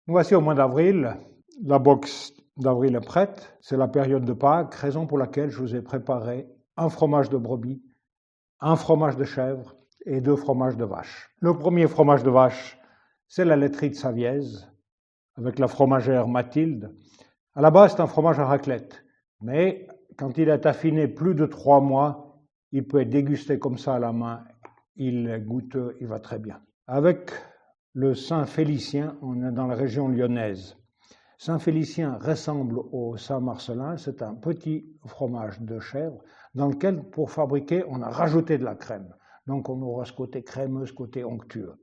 Nous voici au mois d'avril. La box d'avril est prête. C'est la période de Pâques, raison pour laquelle je vous ai préparé un fromage de brebis, un fromage de chèvre et 2 fromages de vache. Le premier fromage de vache, c'est la laiterie de Savièse, avec la fromagère Mathilde. À la base, c'est un fromage à raclette, mais quand il est affiné plus de 3 mois, il peut être dégusté comme ça à la main. Il est goûteux, il va très bien. Avec le Saint-Félicien, on est dans la région lyonnaise. Saint-Félicien ressemble au Saint-Marcellin, c'est un petit fromage de chèvre dans lequel, pour fabriquer, on a rajouté de la crème. Donc on aura ce côté crémeux, ce côté onctueux.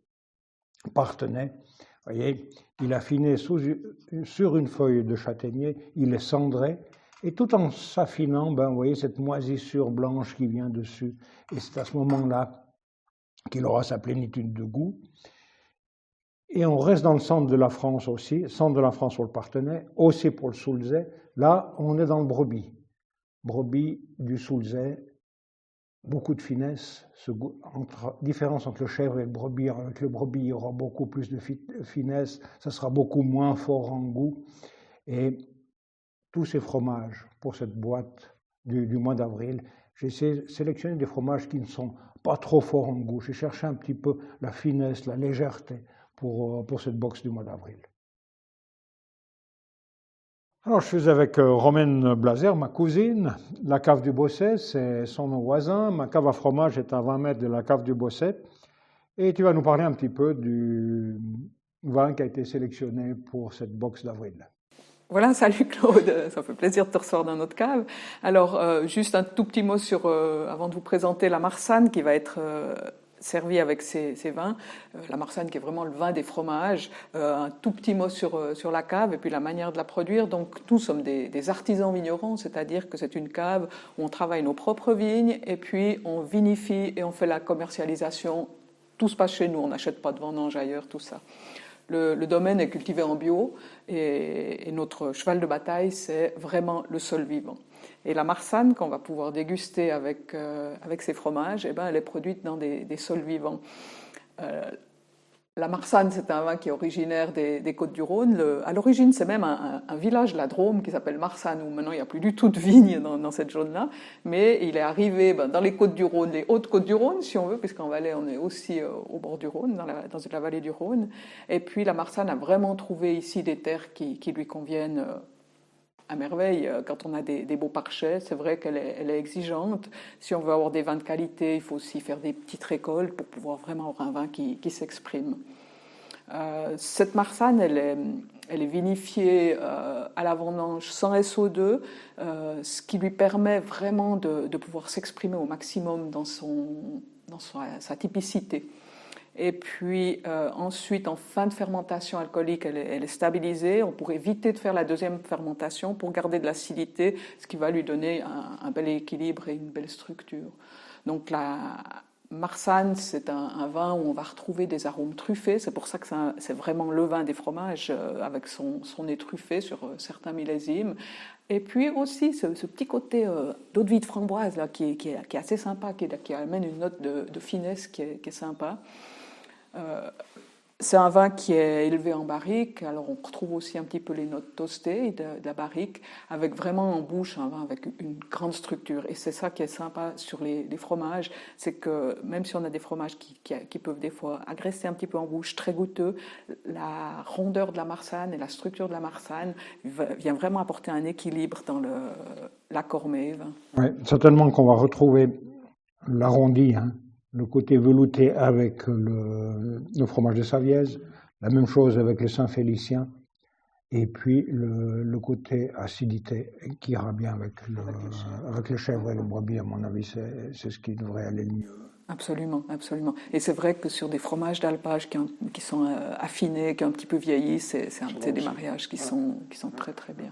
Partenay, vous voyez, il est affiné sur une feuille de châtaignier, il est cendré, et tout en s'affinant, vous voyez cette moisissure blanche qui vient dessus, et c'est à ce moment-là qu'il aura sa plénitude de goût. Et on reste dans le centre de la France aussi, centre de la France pour le Partenay, aussi pour le Soulzais. Là, on est dans le brebis. Brebis du Soulzais, beaucoup de finesse. Différence entre le chèvre et le brebis. Avec le brebis, il y aura beaucoup plus de finesse, ça sera beaucoup moins fort en goût. Et tous ces fromages pour cette boîte du mois d'avril, j'ai sélectionné des fromages qui ne sont pas trop forts en goût. J'ai cherché un petit peu la finesse, la légèreté pour cette box du mois d'avril. Alors, je suis avec Romaine Blazer, ma cousine. La cave du Bosset, c'est son voisin. Ma cave à fromage est à 20 mètres de la cave du Bosset. Et tu vas nous parler un petit peu du vin qui a été sélectionné pour cette box d'avril. Voilà, salut Claude, ça fait plaisir de te recevoir dans notre cave. Alors, juste un tout petit mot avant de vous présenter la Marsanne qui va être servi avec ces vins. La Marsanne qui est vraiment le vin des fromages. Un tout petit mot sur la cave et puis la manière de la produire. Donc nous sommes des artisans vignerons, c'est-à-dire que c'est une cave où on travaille nos propres vignes et puis on vinifie et on fait la commercialisation. Tout se passe chez nous, on n'achète pas de vendange ailleurs, tout ça. Le domaine est cultivé en bio et notre cheval de bataille, c'est vraiment le sol vivant. Et la Marsanne, qu'on va pouvoir déguster avec ces fromages, elle est produite dans des sols vivants. La Marsanne, c'est un vin qui est originaire des Côtes-du-Rhône. À l'origine, c'est même un village de la Drôme qui s'appelle Marsanne, où maintenant il n'y a plus du tout de vignes dans cette zone-là. Mais il est arrivé dans les Côtes-du-Rhône, les hautes Côtes-du-Rhône, si on veut, puisqu'en Valais, on est aussi au bord du Rhône, dans la vallée du Rhône. Et puis la Marsanne a vraiment trouvé ici des terres qui lui conviennent à merveille. Quand on a des beaux parchets, c'est vrai qu'elle est exigeante. Si on veut avoir des vins de qualité, il faut aussi faire des petites récoltes pour pouvoir vraiment avoir un vin qui s'exprime. Cette Marsanne, elle est vinifiée à la vendange sans SO2, ce qui lui permet vraiment de pouvoir s'exprimer au maximum dans sa typicité. Et puis ensuite, en fin de fermentation alcoolique, elle est stabilisée. On pourrait éviter de faire la deuxième fermentation pour garder de l'acidité, ce qui va lui donner un bel équilibre et une belle structure. Donc la Marsanne, c'est un vin où on va retrouver des arômes truffés. C'est pour ça que c'est vraiment le vin des fromages, avec son nez truffé sur certains millésimes. Et puis aussi ce petit côté d'eau de vie de framboise là, qui est assez sympa, qui amène une note de finesse qui est sympa. C'est un vin qui est élevé en barrique, alors on retrouve aussi un petit peu les notes toastées de la barrique, avec vraiment en bouche un vin avec une grande structure. Et c'est ça qui est sympa sur les fromages, c'est que même si on a des fromages qui peuvent des fois agresser un petit peu en bouche, très goûteux, la rondeur de la Marsanne et la structure de la Marsanne vient vraiment apporter un équilibre dans l'accord mets-vin. Oui, certainement qu'on va retrouver l'arrondi, le côté velouté avec le fromage de Savièse, la même chose avec le Saint-Félicien, et puis le côté acidité qui ira bien avec les chèvres et le brebis, à mon avis, c'est ce qui devrait aller le mieux. Absolument, absolument. Et c'est vrai que sur des fromages d'alpage qui sont affinés, qui ont un petit peu vieilli, c'est des mariages qui sont très très bien.